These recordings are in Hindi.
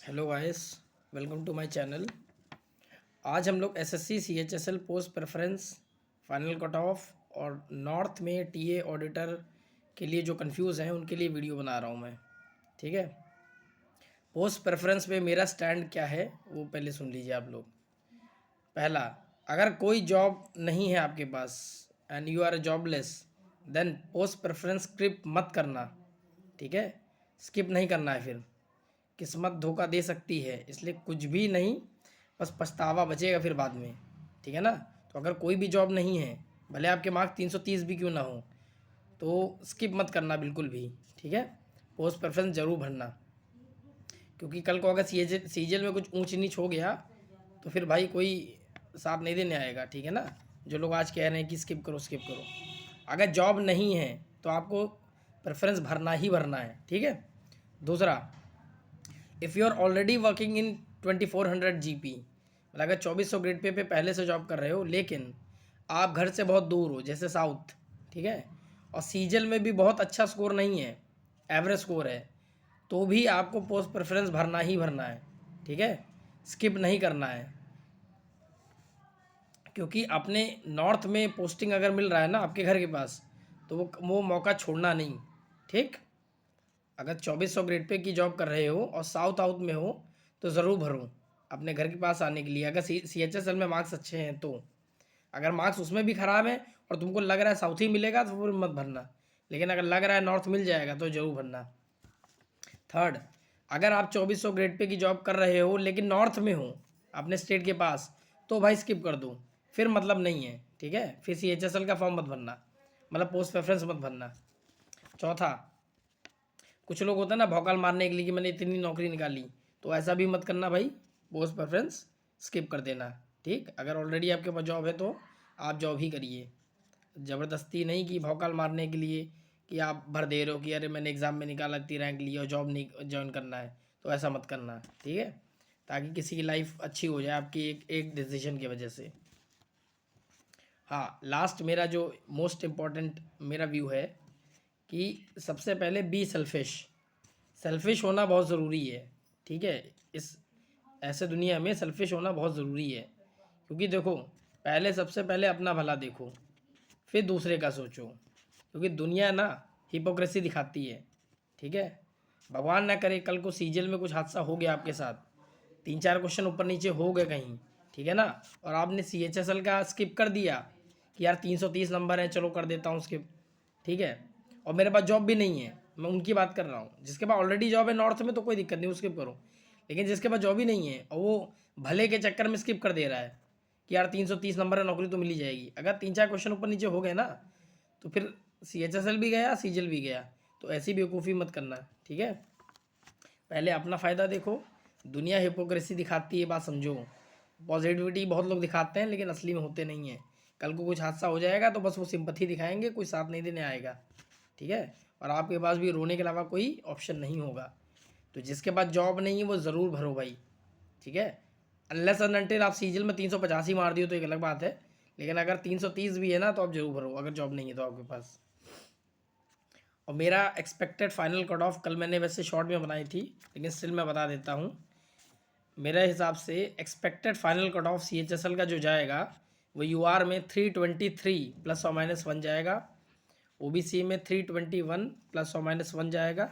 Hello guys, welcome to my channel. आज हम लोग SSC CHSL post preference final cut off और नॉर्थ में टीए ऑडिटर के लिए जो कंफ्यूज हैं उनके लिए वीडियो बना रहा हूं मैं। ठीक है, पोस्ट प्रेफरेंस में मेरा स्टैंड क्या है वो पहले सुन लीजिए आप लोग। पहला, अगर कोई जॉब नहीं है आपके पास and you are jobless, then post preference स्किप मत करना। ठीक है, स्किप नहीं करना है, फिर किस्मत धोखा दे सकती है, इसलिए कुछ भी नहीं, बस पछतावा बचेगा फिर बाद में। ठीक है ना। तो अगर कोई भी जॉब नहीं है, भले आपके मार्क्स 330 भी क्यों ना हो, तो स्किप मत करना बिल्कुल भी। ठीक है, पोस्ट प्रेफरेंस ज़रूर भरना, क्योंकि कल को अगर सीजल में कुछ ऊंच नीच हो गया तो फिर भाई कोई साथ नहीं देने आएगा। ठीक है ना। जो लोग आज कह रहे हैं कि स्किप करो स्किप करो, अगर जॉब नहीं है तो आपको प्रेफरेंस भरना ही भरना है। ठीक है। दूसरा, if you are already working in 2400 GP, मतलब अगर 2400 ग्रेड पे पहले से जॉब कर रहे हो, लेकिन आप घर से बहुत दूर हो, जैसे साउथ, ठीक है, और सीजल में भी बहुत अच्छा स्कोर नहीं है, एवरेज स्कोर है, तो भी आपको पोस्ट प्रेफरेंस भरना ही भरना है। ठीक है, स्किप नहीं करना है, क्योंकि अपने नॉर्थ में पोस्टिंग अगर मिल रहा है ना आपके घर के पास, तो वो मौका छोड़ना नहीं। ठीक, अगर 2400 ग्रेड पे की जॉब कर रहे हो और साउथ आउट में हो तो ज़रूर भरो अपने घर के पास आने के लिए। अगर CHSL में मार्क्स अच्छे हैं तो, अगर मार्क्स उसमें भी ख़राब है और तुमको लग रहा है साउथ ही मिलेगा तो फिर मत भरना, लेकिन अगर लग रहा है नॉर्थ मिल जाएगा तो ज़रूर भरना। थर्ड, अगर आप 2400 ग्रेड पे की जॉब कर रहे हो लेकिन नॉर्थ में हो अपने स्टेट के पास, तो भाई स्किप कर दो, फिर मतलब नहीं है। ठीक है, फिर CHSL का फॉर्म मत भरना, मतलब पोस्ट प्रेफरेंस मत भरना। चौथा, कुछ लोग होता है ना भौकाल मारने के लिए कि मैंने इतनी नौकरी निकाली, तो ऐसा भी मत करना भाई, पोस्ट प्रेफरेंस स्किप कर देना। ठीक, अगर ऑलरेडी आपके पास जॉब है तो आप जॉब ही करिए, ज़बरदस्ती नहीं कि भौकाल मारने के लिए कि आप भर दे रहे हो कि अरे मैंने एग्ज़ाम में निकाला, इतनी रैंक ली और जॉब नहीं ज्वाइन करना है, तो ऐसा मत करना। ठीक है, ताकि किसी की लाइफ अच्छी हो जाए आपकी एक एक डिसीजन की वजह से। हाँ, लास्ट मेरा जो मोस्ट इम्पॉर्टेंट मेरा व्यू है कि सबसे पहले बी सेल्फिश। सेल्फिश होना बहुत ज़रूरी है। ठीक है, इस ऐसे दुनिया में सेल्फिश होना बहुत ज़रूरी है, क्योंकि देखो, पहले सबसे पहले अपना भला देखो, फिर दूसरे का सोचो, क्योंकि दुनिया ना हिपोक्रेसी दिखाती है। ठीक है, भगवान ना करे कल को सीजल में कुछ हादसा हो गया आपके साथ, 3-4 क्वेश्चन ऊपर नीचे हो गए कहीं, ठीक है ना, और आपने CHSL का स्किप कर दिया कि यार 330 नंबर है, चलो कर देता हूँ स्किप। ठीक है, और मेरे पास जॉब भी नहीं है, मैं उनकी बात कर रहा हूँ। जिसके पास ऑलरेडी जॉब है नॉर्थ में तो कोई दिक्कत नहीं, स्किप करो, लेकिन जिसके पास जॉब ही नहीं है और वो भले के चक्कर में स्किप कर दे रहा है कि यार 330 नंबर है, नौकरी तो मिल ही जाएगी, अगर 3-4 क्वेश्चन ऊपर नीचे हो गए ना, तो फिर CHSL भी गया, सीजल भी गया, तो ऐसी बेवकूफ़ी मत करना। ठीक है, पहले अपना फ़ायदा देखो। दुनिया हिपोक्रेसी दिखाती है, बात समझो। पॉजिटिविटी बहुत लोग दिखाते हैं लेकिन असली में होते नहीं हैं। कल को कुछ हादसा हो जाएगा तो बस वो सिंपथी दिखाएंगे, कोई साथ नहीं देने आएगा। ठीक है, और आपके पास भी रोने के अलावा कोई ऑप्शन नहीं होगा। तो जिसके पास जॉब नहीं है वो ज़रूर भरो भाई। ठीक है, अनलेस एंड अनटिल आप सीजल में 385 मार दियो तो एक अलग बात है, लेकिन अगर 330 भी है ना तो आप ज़रूर भरो, अगर जॉब नहीं है तो आपके पास। और मेरा एक्सपेक्टेड फाइनल कट ऑफ कल मैंने वैसे शॉर्ट में बनाई थी, लेकिन स्टिल मैं बता देता हूँ। मेरे हिसाब से expected final cut of CHSL का जो जाएगा वो UR में 323 ±1 जाएगा, OBC में 321 ±1 जाएगा,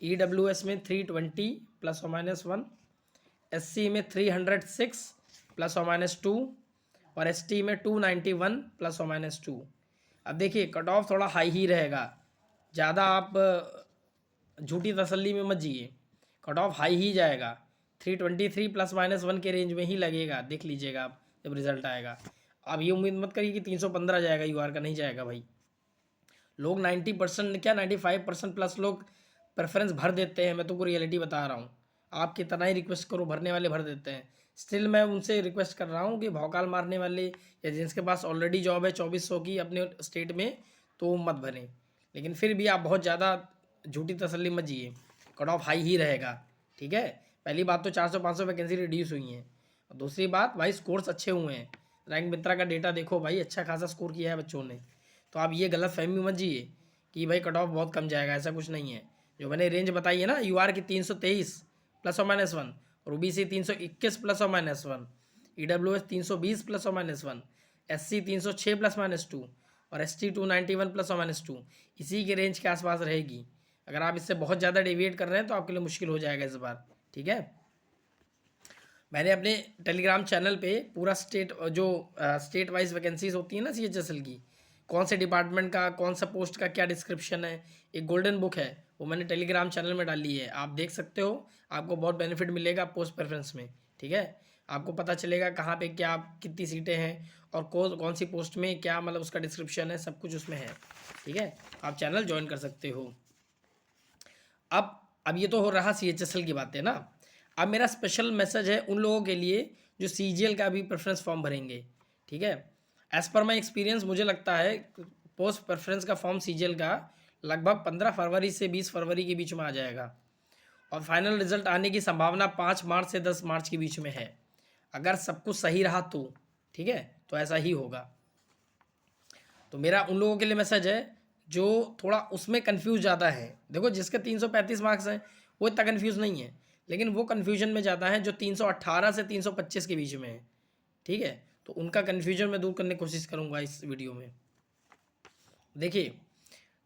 EWS में 320 ±1, SC में 306 ±2 और ST में 291 ±2। अब देखिए, कट ऑफ थोड़ा हाई ही रहेगा, ज़्यादा आप झूठी तसल्ली में मत जिए, कट ऑफ हाई ही जाएगा, 323 ±1 के रेंज में ही लगेगा, देख लीजिएगा आप जब रिजल्ट आएगा। आप ये उम्मीद मत करिए कि 315 जाएगा UR का, नहीं जाएगा भाई। लोग 90% क्या 95% प्लस लोग प्रेफरेंस भर देते हैं, मैं तुमको रियलिटी बता रहा हूँ। आप कितना ही रिक्वेस्ट करो, भरने वाले भर देते हैं। स्टिल मैं उनसे रिक्वेस्ट कर रहा हूँ कि भौकाल मारने वाले या जिनके पास ऑलरेडी जॉब है 2400 की अपने स्टेट में, तो वो मत भरें, लेकिन फिर भी आप बहुत ज़्यादा झूठी तसल्ली मत जिए, कट ऑफ हाई ही रहेगा। ठीक है, पहली बात तो 400-500 वैकेंसी रिड्यूस हुई हैं, और दूसरी बात भाई स्कोर्स अच्छे हुए हैं। रैंक मित्रा का डेटा देखो भाई, अच्छा खासा स्कोर किया है बच्चों ने। तो आप ये गलत फहमी मत जिए कि भाई कट ऑफ बहुत कम जाएगा, ऐसा कुछ नहीं है। जो मैंने रेंज बताई है ना UR की 323 ±1, और ओबीसी 321 प्लस और -1, ईडब्ल्यूएस 320 प्लस और -1, एससी 306 प्लस -2 और एसटी 291 प्लस और -2, इसी के रेंज के आसपास रहेगी। अगर आप इससे बहुत ज़्यादा डेविएट कर रहे हैं तो आपके लिए मुश्किल हो जाएगा इस बार, ठीक है। मैंने अपने टेलीग्राम चैनल पे पूरा स्टेट वाइज वैकेंसीज होती है ना सीएचएसएल की, कौन से डिपार्टमेंट का कौन सा पोस्ट का क्या डिस्क्रिप्शन है, एक गोल्डन बुक है, वो मैंने टेलीग्राम चैनल में डाली है, आप देख सकते हो। आपको बहुत बेनिफिट मिलेगा पोस्ट प्रेफरेंस में, ठीक है। आपको पता चलेगा कहाँ पे क्या कितनी सीटें हैं और कौन सी पोस्ट में क्या मतलब उसका डिस्क्रिप्शन है, सब कुछ उसमें है, ठीक है। आप चैनल ज्वाइन कर सकते हो। अब ये तो हो रहा सीएचएसएल की बातें ना। अब मेरा स्पेशल मैसेज है उन लोगों के लिए जो सीजीएल का भी प्रेफरेंस फॉर्म भरेंगे, ठीक है। एज़ पर माई एक्सपीरियंस मुझे लगता है पोस्ट प्रेफरेंस का फॉर्म सीजीएल का लगभग 15 फरवरी से 20 फरवरी के बीच में आ जाएगा और फाइनल रिजल्ट आने की संभावना 5 मार्च से 10 मार्च के बीच में है। अगर सब कुछ सही रहा तो, ठीक है, तो ऐसा ही होगा। तो मेरा उन लोगों के लिए मैसेज है जो थोड़ा उसमें कन्फ्यूज़ ज़्यादा है। देखो जिसके 335 मार्क्स हैं वो इतना कन्फ्यूज़ नहीं है, लेकिन वो कन्फ्यूजन में ज़्यादा है जो 318 से 325 के बीच में है, ठीक है। तो उनका कन्फ्यूजन मैं दूर करने की कोशिश करूँगा इस वीडियो में। देखिए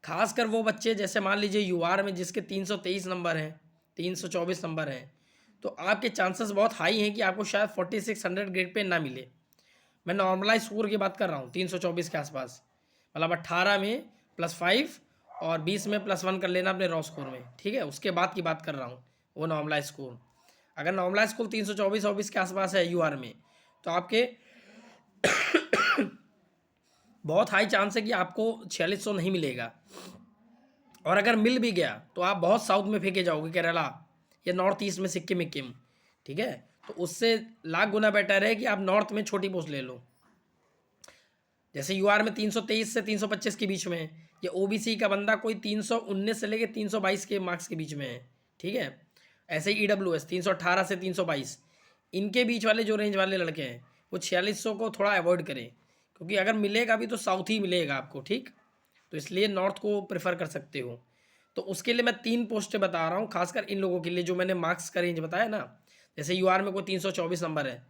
खासकर वो बच्चे जैसे मान लीजिए यूआर में जिसके 323 नंबर हैं, 324 नंबर हैं, तो आपके चांसेस बहुत हाई हैं कि आपको शायद 4600 ग्रेड पे ना मिले। मैं नॉर्मलाइज स्कोर की बात कर रहा हूँ 324 के आसपास, मतलब 18 में +5 और 20 में +1 कर लेना अपने रॉ स्कोर में, ठीक है। उसके बाद की बात कर रहा हूँ, वो नॉर्मलाइज स्कोर। अगर नॉर्मलाइज स्कोर 324 और 20 के आसपास है यूआर में, तो आपके बहुत हाई चांस है कि आपको 4600 नहीं मिलेगा। और अगर मिल भी गया तो आप बहुत साउथ में फेंके जाओगे, केरला या नॉर्थ ईस्ट में सिक्किम विक्किम, ठीक है। तो उससे लाख गुना बेटर है कि आप नॉर्थ में छोटी पोस्ट ले लो। जैसे यूआर में 323 से 325 के बीच में है, या ओबीसी का बंदा कोई 319 से लेके 322 के मार्क्स के बीच में है, ठीक है। ऐसे ही ईडब्ल्यूएस 318 से 322, इनके बीच वाले जो रेंज वाले लड़के हैं वो 4600 को थोड़ा अवॉइड करें, क्योंकि अगर मिलेगा भी तो साउथ ही मिलेगा आपको, ठीक। तो इसलिए नॉर्थ को प्रेफर कर सकते हो। तो उसके लिए मैं 3 पोस्टें बता रहा हूँ, खासकर इन लोगों के लिए जो मैंने मार्क्स का रेंज बताया ना। जैसे यूआर में कोई 324 नंबर है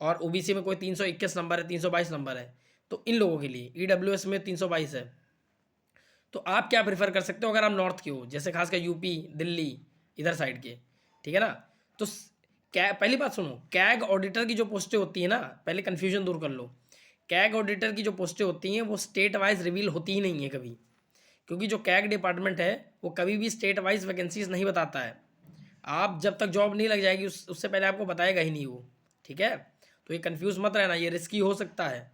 और ओबीसी में कोई 321 नंबर है, 322 नंबर है, तो इन लोगों के लिए ईडब्ल्यूएस में 322 है। तो आप क्या प्रेफर कर सकते हो अगर आप नॉर्थ के हो, जैसे खासकर यूपी दिल्ली इधर साइड के, ठीक है ना। तो क्या पहली बात सुनो, कैग ऑडिटर की जो पोस्टें होती है ना, पहले कन्फ्यूजन दूर कर लो। कैग ऑडिटर की जो पोस्टें होती हैं वो स्टेट वाइज रिवील होती ही नहीं है कभी, क्योंकि जो कैग डिपार्टमेंट है वो कभी भी स्टेट वाइज वैकेंसीज नहीं बताता है। आप जब तक जॉब नहीं लग जाएगी उससे पहले आपको बताएगा ही नहीं वो, ठीक है। तो ये कन्फ्यूज़ मत रहना, ये रिस्की हो सकता है।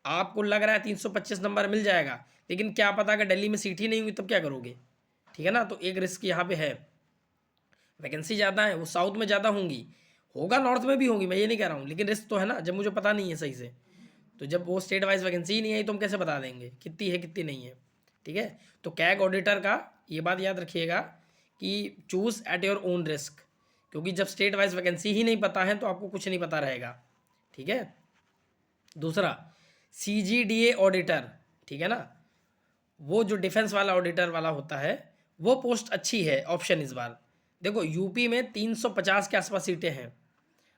आपको लग रहा है 325 नंबर मिल जाएगा, लेकिन क्या पता अगर दिल्ली में सीट ही नहीं हुई तब क्या करोगे, ठीक है ना। तो एक रिस्क यहाँ पे है। वैकेंसी ज़्यादा है वो साउथ में ज़्यादा होंगी, होगा नॉर्थ में भी होंगी, मैं ये नहीं कह रहा हूँ, लेकिन रिस्क तो है ना जब मुझे पता नहीं है सही से। तो जब वो स्टेट वाइज वैकेंसी ही नहीं आई तो हम कैसे बता देंगे कितनी है कितनी नहीं है, ठीक है। तो कैग ऑडिटर का ये बात याद रखिएगा कि choose at your own risk, क्योंकि जब स्टेट वाइज वैकेंसी ही नहीं पता है तो आपको कुछ नहीं पता रहेगा, ठीक है। दूसरा CGDA ऑडिटर, ठीक है ना, वो जो डिफेंस वाला ऑडिटर वाला होता है वो पोस्ट अच्छी है ऑप्शन इस बार। देखो यूपी में 350 के आसपास सीटें हैं,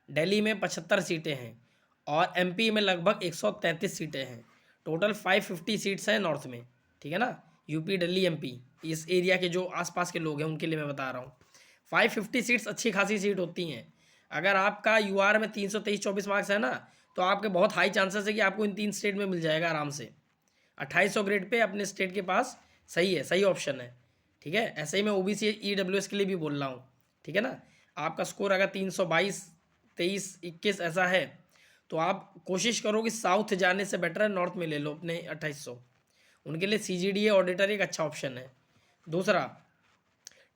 दिल्ली में 75 सीटें हैं और एमपी में लगभग 133 सीटें हैं। टोटल 550 सीट्स हैं नॉर्थ में, ठीक है ना। यूपी दिल्ली एमपी इस एरिया के जो आसपास के लोग हैं उनके लिए मैं बता रहा हूँ। 550 सीट्स अच्छी खासी सीट होती हैं। अगर आपका यूआर में 323-24 मार्क्स है ना, तो आपके बहुत हाई चांसेस है कि आपको इन 3 स्टेट में मिल जाएगा आराम से। 2800 ग्रेड पे अपने स्टेट के पास सही है, सही ऑप्शन है, ठीक है। ऐसे ही मैं ओबीसी ईडब्ल्यूएस के लिए भी बोल रहा हूँ, ठीक है ना। आपका स्कोर अगर 322, 23, 21 ऐसा है तो आप कोशिश करो कि साउथ जाने से बेटर है नॉर्थ में ले लो अपने 2800। उनके लिए CGDA ऑडिटर एक अच्छा ऑप्शन है। दूसरा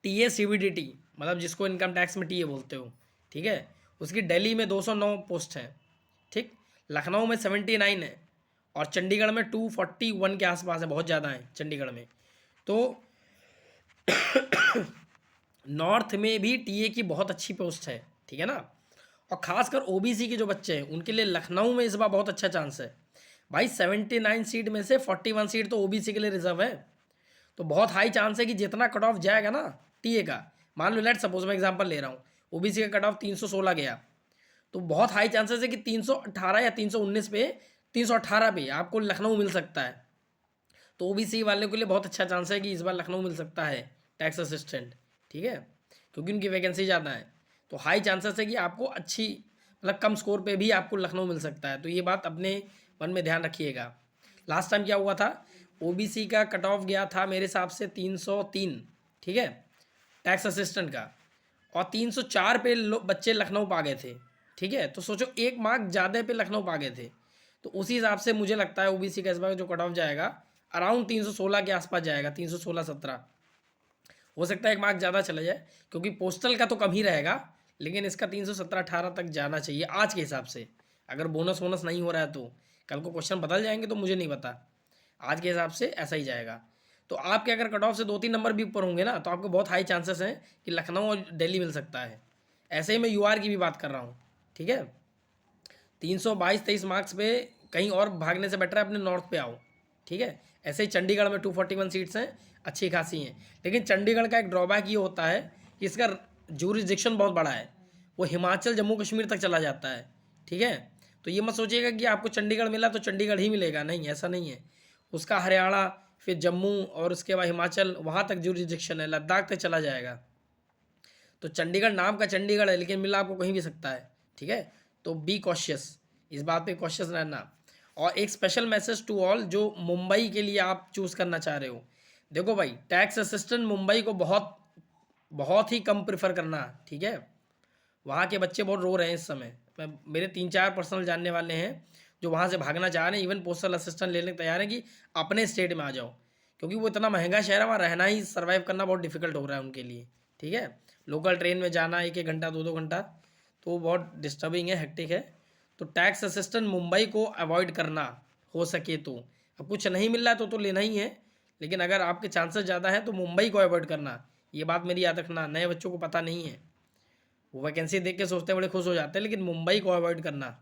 TA CBDT, मतलब जिसको इनकम टैक्स में TA बोलते हो, ठीक है, उसकी दिल्ली में 209 पोस्ट हैं, ठीक। लखनऊ में 79 है और चंडीगढ़ में 241 के आसपास है, बहुत ज़्यादा है चंडीगढ़ में। तो नॉर्थ में भी TA की बहुत अच्छी पोस्ट है, ठीक है ना। और ख़ासकर ओबीसी के जो बच्चे हैं उनके लिए लखनऊ में इस बार बहुत अच्छा चांस है भाई। 79 सीट में से 41 सीट तो ओबीसी के लिए रिजर्व है। तो बहुत हाई चांस है कि जितना कट ऑफ जाएगा ना टीए का, मान लो लेट सपोज मैं एग्जांपल ले रहा हूँ, ओबीसी का कट ऑफ 316 गया, तो बहुत हाई चांसेस है कि 318 या 319 पे, 318 पे आपको लखनऊ मिल सकता है। तो ओबीसी वाले के लिए बहुत अच्छा चांस है कि इस बार लखनऊ मिल सकता है टैक्स असिस्टेंट, ठीक है, क्योंकि उनकी वैकेंसी ज़्यादा है। तो हाई चांसेस है कि आपको अच्छी, मतलब कम स्कोर पे भी आपको लखनऊ मिल सकता है। तो ये बात अपने मन में ध्यान रखिएगा। लास्ट टाइम क्या हुआ था, ओबीसी का कट ऑफ गया था मेरे हिसाब से 303, ठीक है, टैक्स असिस्टेंट का, और 304 पे बच्चे लखनऊ पा गए थे, ठीक है। तो सोचो एक मार्क ज़्यादा पे लखनऊ पा गए थे। तो उसी हिसाब से मुझे लगता है ओबीसी का इस बार जो कट ऑफ जाएगा अराउंड 316 के आसपास जाएगा, 316-17 हो सकता है, एक मार्क ज़्यादा चला जाए, क्योंकि पोस्टल का तो कम ही रहेगा, लेकिन इसका 317-18 तक जाना चाहिए आज के हिसाब से। अगर बोनस वोनस नहीं हो रहा है तो कल को क्वेश्चन बदल जाएंगे तो मुझे नहीं पता, आज के हिसाब से ऐसा ही जाएगा। तो आपके अगर कट ऑफ से 2-3 नंबर भी ऊपर होंगे ना, तो आपको बहुत हाई चांसेस हैं कि लखनऊ और दिल्ली मिल सकता है। ऐसे ही मैं यूआर की भी बात कर रहा हूँ, ठीक है। 322-23 मार्क्स पे कहीं और भागने से बेटर है अपने नॉर्थ पे आओ, ठीक है। ऐसे ही चंडीगढ़ में 241 सीट्स हैं, अच्छी खासी हैं, लेकिन चंडीगढ़ का एक ड्रॉबैक ये होता है कि इसका जूरिसडिक्शन बहुत बड़ा है, वो हिमाचल जम्मू कश्मीर तक चला जाता है, ठीक है। तो ये मत सोचिएगा कि आपको चंडीगढ़ मिला तो चंडीगढ़ ही मिलेगा, नहीं, ऐसा नहीं है। उसका हरियाणा, फिर जम्मू और उसके बाद हिमाचल, वहाँ तक जूरिसडिक्शन है, लद्दाख तक चला जाएगा। तो चंडीगढ़ नाम का चंडीगढ़ है, लेकिन मिला आपको कहीं भी सकता है, ठीक है। तो बी कॉशियस, इस बात पे कॉशियस रहना। और एक स्पेशल मैसेज टू ऑल जो मुंबई के लिए आप चूज़ करना चाह रहे हो, देखो भाई, टैक्स असिस्टेंट मुंबई को बहुत बहुत ही कम प्रेफर करना, ठीक है। वहाँ के बच्चे बहुत रो रहे हैं इस समय। मेरे 3-4 पर्सनल जानने वाले हैं जो वहाँ से भागना चाह रहे हैं, इवन पोस्टल असिस्टेंट लेने को तैयार हैं कि अपने स्टेट में आ जाओ, क्योंकि वो इतना महंगा शहर है, वहाँ रहना ही, सर्वाइव करना बहुत डिफिकल्ट हो रहा है उनके लिए, ठीक है। लोकल ट्रेन में जाना 1-1 घंटा 2-2 घंटा, तो वो बहुत डिस्टर्बिंग है, हेक्टिक है। तो टैक्स असिस्टेंट मुंबई को अवॉइड करना हो सके तो। अब कुछ नहीं मिल रहा है तो लेना ही है, लेकिन अगर आपके चांसेस ज़्यादा हैं तो मुंबई को अवॉइड करना, ये बात मेरी याद रखना। नए बच्चों को पता नहीं है, वो वैकेंसी देख के सोचते हैं, बड़े खुश हो जाते हैं, लेकिन मुंबई को अवॉइड करना,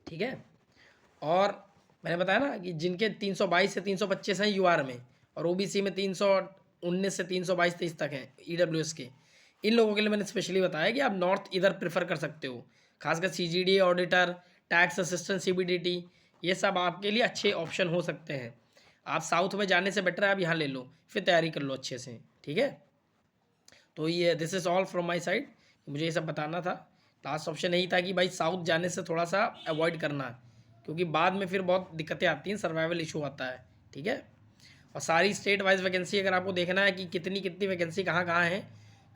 ठीक है। और मैंने बताया ना कि जिनके 322 से 325 हैं यूआर में, और ओबीसी में 319 से 322-23 तक हैं ईडब्ल्यूएस के, इन लोगों के लिए मैंने स्पेशली बताया कि आप नॉर्थ इधर प्रेफर कर सकते हो, खासकर CGD auditor, tax assistant, CBDT, ये सब आपके लिए अच्छे ऑप्शन हो सकते हैं। आप साउथ में जाने से बेटर है आप यहाँ ले लो, फिर तैयारी कर लो अच्छे से, ठीक है। तो ये this is all from my side, मुझे ये सब बताना था। लास्ट ऑप्शन यही था कि भाई साउथ जाने से थोड़ा सा अवॉइड करना, क्योंकि बाद में फिर बहुत दिक्कतें आती हैं, सर्वाइवल इशू आता है, ठीक है। और सारी स्टेट वाइज वैकेंसी अगर आपको देखना है कि कितनी कितनी वैकेंसी कहाँ कहाँ है,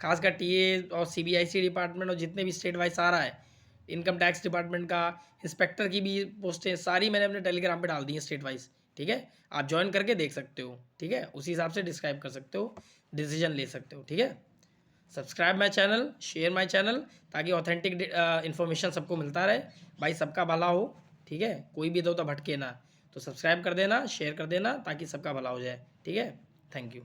खासकर टीए और सीबीआईसी डिपार्टमेंट और जितने भी स्टेट वाइज सारा है, इनकम टैक्स डिपार्टमेंट का, इंस्पेक्टर की भी पोस्टें सारी मैंने अपने टेलीग्राम पे डाल दी हैं स्टेट वाइज, ठीक है। आप ज्वाइन करके देख सकते हो, ठीक है, उसी हिसाब से डिस्क्राइब कर सकते हो, डिसीजन ले सकते हो, ठीक है। Subscribe my channel, share my channel, ताकि ऑथेंटिक इन्फॉर्मेशन सबको मिलता रहे, भाई सबका भला हो, ठीक है, कोई भी इधर उधर भटके ना। तो सब्सक्राइब कर देना, शेयर कर देना, ताकि सबका भला हो जाए, ठीक है। Thank you.